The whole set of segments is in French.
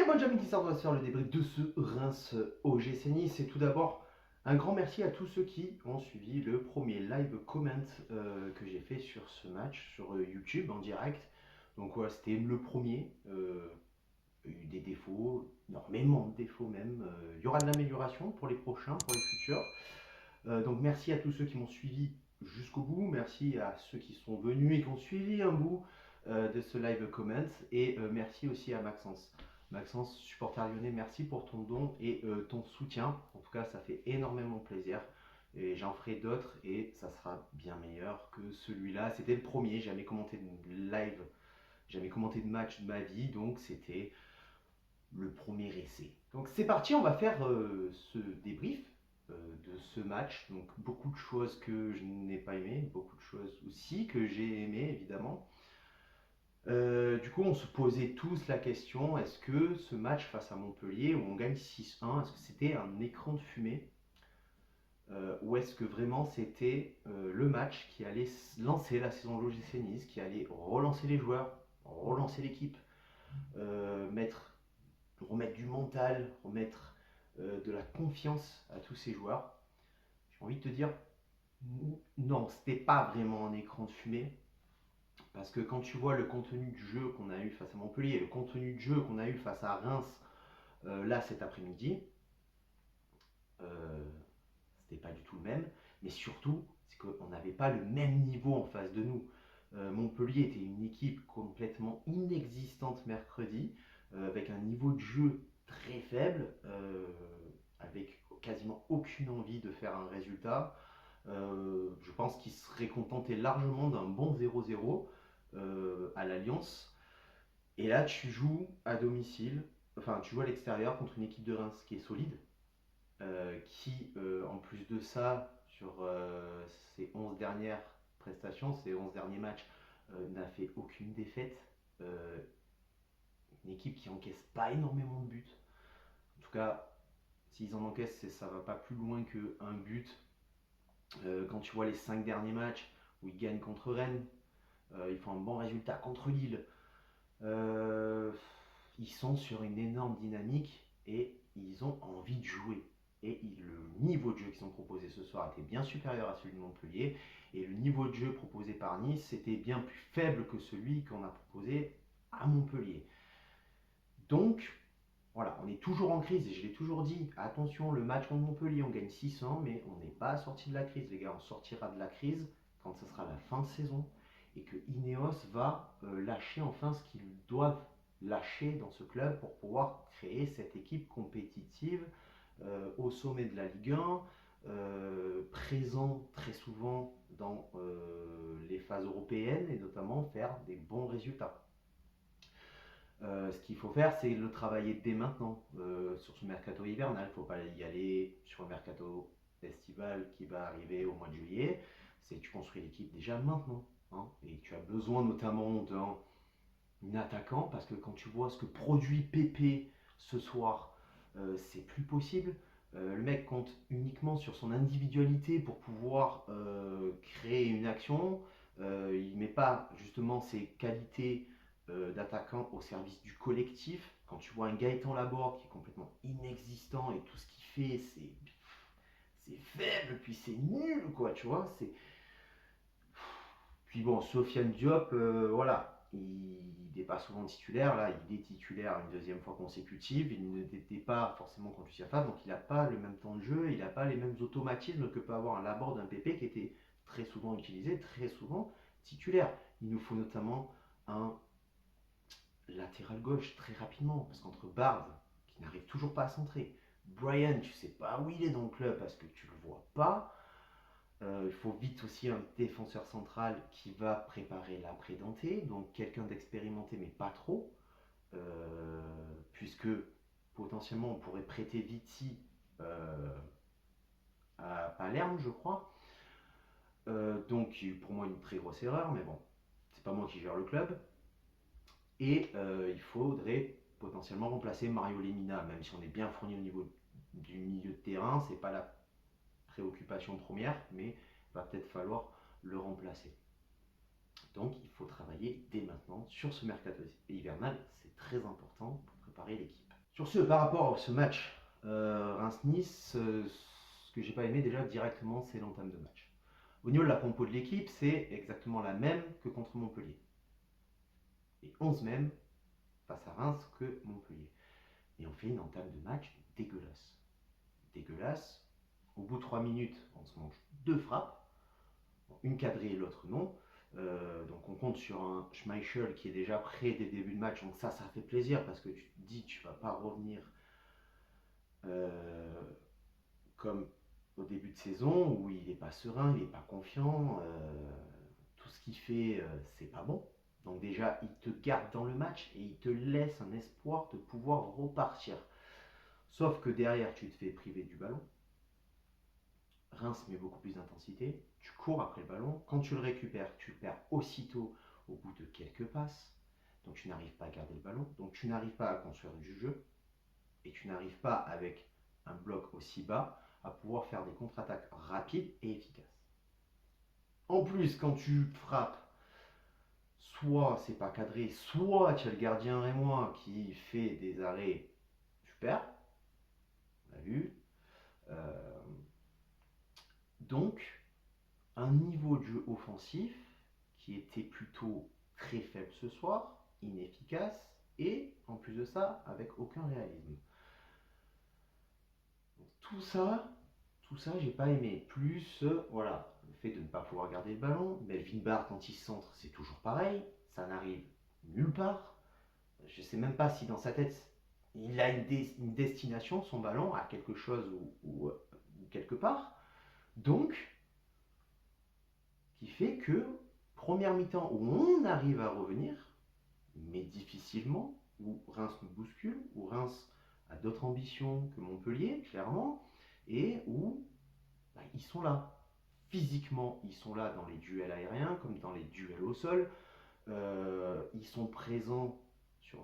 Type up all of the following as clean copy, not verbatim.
Bonne journée qui sort, on va se faire le débrief de ce Reims OGC Nice. Et tout d'abord, un grand merci à tous ceux qui ont suivi le premier live comment que j'ai fait sur ce match sur YouTube en direct. Donc voilà, c'était le premier. Il y a eu des défauts, énormément de défauts même. Il y aura de l'amélioration pour les prochains, pour les futurs. Donc merci à tous ceux qui m'ont suivi jusqu'au bout. Merci à ceux qui sont venus et qui ont suivi un bout de ce live comment. Et merci aussi à Maxence. Maxence, supporter lyonnais, merci pour ton don et ton soutien. En tout cas, ça fait énormément plaisir. Et j'en ferai d'autres et ça sera bien meilleur que celui-là. C'était le premier, j'ai jamais commenté de live, jamais commenté de match de ma vie, donc c'était le premier essai. Donc c'est parti, on va faire ce débrief de ce match. Donc beaucoup de choses que je n'ai pas aimé, beaucoup de choses aussi que j'ai aimé évidemment. Du coup, on se posait tous la question, est-ce que ce match face à Montpellier, où on gagne 6-1, est-ce que c'était un écran de fumée ou est-ce que vraiment c'était le match qui allait lancer la saison de l'OGC Nice, qui allait relancer les joueurs, relancer l'équipe, remettre du mental, remettre de la confiance à tous ces joueurs? J'ai envie de te dire, non, c'était pas vraiment un écran de fumée. Parce que quand tu vois le contenu du jeu qu'on a eu face à Montpellier et le contenu de jeu qu'on a eu face à Reims là cet après-midi, euh, c'était pas du tout le même. Mais surtout, c'est qu'on n'avait pas le même niveau en face de nous. Montpellier était une équipe complètement inexistante mercredi, avec un niveau de jeu très faible, avec quasiment aucune envie de faire un résultat. Je pense qu'ils seraient contentés largement d'un bon 0-0 à l'Alliance. Et là, tu joues à domicile, enfin, tu joues à l'extérieur contre une équipe de Reims qui est solide, qui, en plus de ça, sur ses 11 dernières prestations, ses 11 derniers matchs, n'a fait aucune défaite. Euh, une équipe qui encaisse pas énormément de buts. En tout cas, s'ils en encaissent, ça va pas plus loin qu'un but. Quand tu vois les 5 derniers matchs où ils gagnent contre Rennes, ils font un bon résultat contre Lille. Euh, Ils sont sur une énorme dynamique et ils ont envie de jouer. Et le niveau de jeu qu'ils ont proposé ce soir était bien supérieur à celui de Montpellier. Et le niveau de jeu proposé par Nice était bien plus faible que celui qu'on a proposé à Montpellier. Donc, voilà, on est toujours en crise et je l'ai toujours dit. Attention, le match contre Montpellier, on gagne 600, mais on n'est pas sorti de la crise, les gars. On sortira de la crise quand ce sera la fin de saison et que Ineos va lâcher enfin ce qu'ils doivent lâcher dans ce club pour pouvoir créer cette équipe compétitive au sommet de la Ligue 1, présent très souvent dans les phases européennes et notamment faire des bons résultats. Ce qu'il faut faire, c'est le travailler dès maintenant sur ce mercato hivernal. Il ne faut pas y aller sur le mercato estival qui va arriver au mois de juillet. C'est que tu construis l'équipe déjà maintenant. Hein, et tu as besoin notamment d'un attaquant parce que quand tu vois ce que produit Pépé ce soir, c'est plus possible. Le mec compte uniquement sur son individualité pour pouvoir créer une action. Il ne met pas justement ses qualités d'attaquant au service du collectif. Quand tu vois un Gaëtan Laborde qui est complètement inexistant et tout ce qu'il fait, c'est faible, puis c'est nul, quoi, tu vois. Puis bon, Sofiane Diop, voilà, il n'est pas souvent titulaire. Là, il est titulaire une deuxième fois consécutive. Il n'était pas forcément contre Lucien Favre, donc il n'a pas le même temps de jeu, il n'a pas les mêmes automatismes que peut avoir un Laborde, un PP qui était très souvent utilisé, très souvent titulaire. Il nous faut notamment un latéral gauche très rapidement, parce qu'entre Bard, qui n'arrive toujours pas à centrer, Brian, tu sais pas où il est dans le club parce que tu le vois pas. Il faut vite aussi un défenseur central qui va préparer l'après-Dante, donc quelqu'un d'expérimenté mais pas trop, puisque potentiellement on pourrait prêter Viti à Palerme, je crois. Donc pour moi une très grosse erreur, mais bon, c'est pas moi qui gère le club. Et il faudrait potentiellement remplacer Mario Lemina, même si on est bien fourni au niveau du milieu de terrain, c'est pas la préoccupation première, mais il va peut-être falloir le remplacer. Donc il faut travailler dès maintenant sur ce mercato hivernal, c'est très important pour préparer l'équipe. Sur ce, par rapport à ce match Reims-Nice, ce que j'ai pas aimé déjà directement, c'est l'entame de match. Au niveau de la compo de l'équipe, c'est exactement la même que contre Montpellier. Et 11 même face à Reims que Montpellier. Et on fait une entame de match dégueulasse. Dégueulasse. Au bout de 3 minutes, on se mange 2 frappes. Une cadrée et l'autre non. Donc on compte sur un Schmeichel qui est déjà prêt dès le début de match. Donc ça fait plaisir parce que tu te dis tu vas pas revenir comme au début de saison où il n'est pas serein, il n'est pas confiant. Tout ce qu'il fait, c'est pas bon. Donc déjà, il te garde dans le match et il te laisse un espoir de pouvoir repartir. Sauf que derrière, tu te fais priver du ballon. Reims met beaucoup plus d'intensité. Tu cours après le ballon. Quand tu le récupères, tu le perds aussitôt au bout de quelques passes. Donc tu n'arrives pas à garder le ballon. Donc tu n'arrives pas à construire du jeu. Et tu n'arrives pas, avec un bloc aussi bas, à pouvoir faire des contre-attaques rapides et efficaces. En plus, quand tu frappes, soit c'est pas cadré, soit tu as le gardien rémois qui fait des arrêts super, on l'a vu. Euh, donc, un niveau de jeu offensif qui était plutôt très faible ce soir, inefficace, et en plus de ça, avec aucun réalisme. Donc, tout ça, j'ai pas aimé. Plus, voilà, le fait de ne pas pouvoir garder le ballon. Melvin Barr, quand il centre, c'est toujours pareil. Ça n'arrive nulle part. Je sais même pas si dans sa tête, il a une destination, son ballon, à quelque chose ou quelque part. Donc, qui fait que, première mi-temps où on arrive à revenir, mais difficilement, où Reims nous bouscule, où Reims a d'autres ambitions que Montpellier, clairement, et où ils sont là. Physiquement, ils sont là dans les duels aériens comme dans les duels au sol. Ils sont présents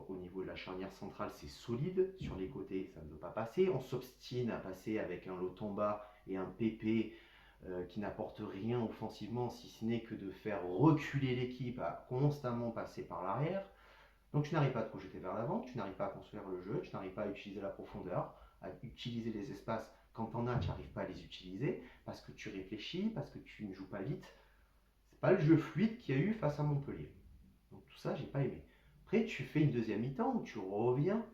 au niveau de la charnière centrale, c'est solide. Sur les côtés, ça ne veut pas passer. On s'obstine à passer avec un Lotomba et un PP qui n'apportent rien offensivement, si ce n'est que de faire reculer l'équipe à constamment passer par l'arrière. Donc tu n'arrives pas à te projeter vers l'avant, tu n'arrives pas à construire le jeu, tu n'arrives pas à utiliser la profondeur, à utiliser les espaces. Quand tu en as, tu n'arrives pas à les utiliser parce que tu réfléchis, parce que tu ne joues pas vite. C'est pas le jeu fluide qu'il y a eu face à Montpellier. Donc tout ça, j'ai pas aimé. Après, tu fais une deuxième mi-temps où tu reviens,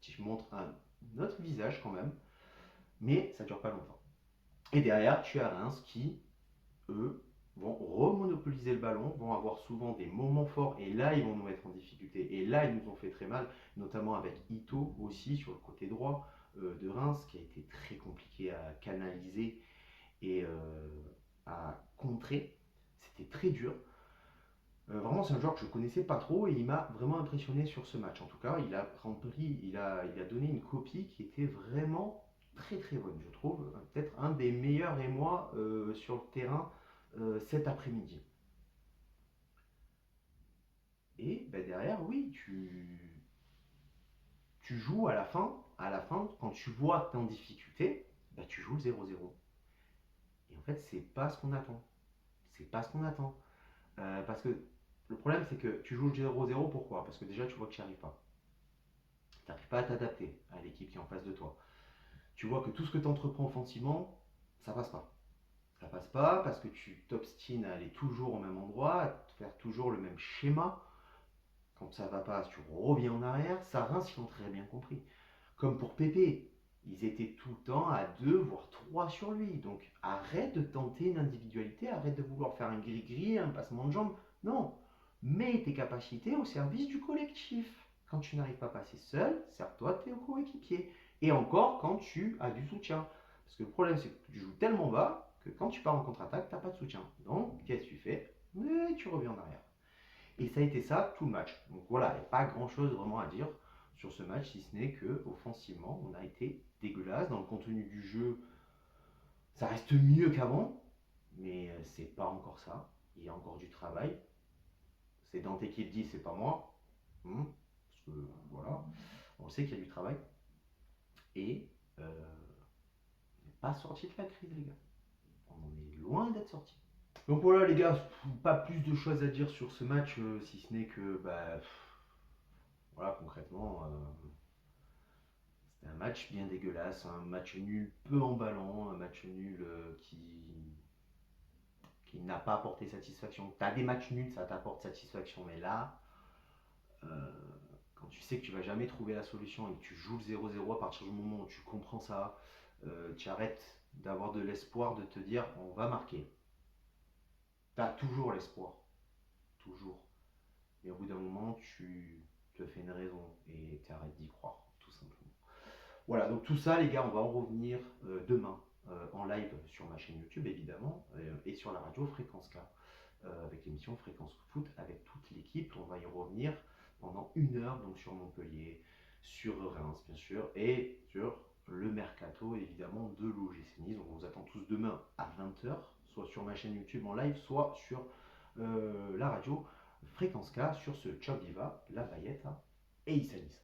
tu montres un autre visage quand même, mais ça dure pas longtemps. Et derrière, tu as Reims qui, eux, vont remonopoliser le ballon, vont avoir souvent des moments forts, et là, ils vont nous mettre en difficulté. Et là, ils nous ont fait très mal, notamment avec Ito aussi sur le côté droit de Reims, qui a été très compliqué à canaliser et à contrer. C'était très dur. Vraiment, c'est un joueur que je ne connaissais pas trop et il m'a vraiment impressionné sur ce match. En tout cas, il a rempli, il a donné une copie qui était vraiment très très bonne, je trouve. Peut-être un des meilleurs émois sur le terrain cet après-midi. Et ben, derrière, oui, tu joues à la fin, quand tu vois que tu es en difficulté, ben, tu joues le 0-0. Et en fait, c'est pas ce qu'on attend. C'est pas ce qu'on attend. Parce que le problème, c'est que tu joues le 0-0, pourquoi? Parce que déjà, tu vois que tu n'y arrives pas. Tu n'arrives pas à t'adapter à l'équipe qui est en face de toi. Tu vois que tout ce que tu entreprends offensivement, ça passe pas. Ça passe pas parce que tu t'obstines à aller toujours au même endroit, à faire toujours le même schéma. Quand ça va pas, tu reviens en arrière. Ça, Reims, ils l'ont très bien compris. Comme pour Pépé, ils étaient tout le temps à 2 voire 3 sur lui. Donc arrête de tenter une individualité, arrête de vouloir faire un gris-gris, un passement de jambes. Non, mets tes capacités au service du collectif. Quand tu n'arrives pas à passer seul, sers-toi de tes coéquipiers. Et encore quand tu as du soutien. Parce que le problème, c'est que tu joues tellement bas que quand tu pars en contre-attaque, tu n'as pas de soutien. Donc, qu'est-ce que tu fais? Mais tu reviens en arrière. Et ça a été ça tout le match. Donc voilà, il n'y a pas grand-chose vraiment à dire sur ce match, si ce n'est que offensivement, on a été dégueulasse. Dans le contenu du jeu, ça reste mieux qu'avant, mais c'est pas encore ça. Il y a encore du travail. C'est Dante qui le dit, c'est pas moi. Parce que voilà, on sait qu'il y a du travail. Et on n'est pas sorti de la crise, les gars. On en est loin d'être sorti. Donc voilà les gars, pas plus de choses à dire sur ce match, si ce n'est que voilà, concrètement, match bien dégueulasse, un match nul peu emballant, un match nul qui n'a pas apporté satisfaction. Tu as des matchs nuls, ça t'apporte satisfaction, mais là, euh, quand tu sais que tu vas jamais trouver la solution et que tu joues le 0-0 à partir du moment où tu comprends ça, tu arrêtes d'avoir de l'espoir de te dire on va marquer. Tu as toujours l'espoir, toujours. Mais au bout d'un moment, tu te fais une raison et tu arrêtes d'y croire, tout simplement. Voilà, donc tout ça, les gars, on va en revenir demain en live sur ma chaîne YouTube, évidemment, et sur la radio Fréquence K, avec l'émission Fréquence Foot, avec toute l'équipe. On va y revenir pendant 1 heure, donc sur Montpellier, sur Reims, bien sûr, et sur le mercato, évidemment, de l'OGC Nice. Donc on vous attend tous demain à 20 h, soit sur ma chaîne YouTube en live, soit sur la radio Fréquence K, sur ce Ciao Diva, la Bayette, et Issa Nice.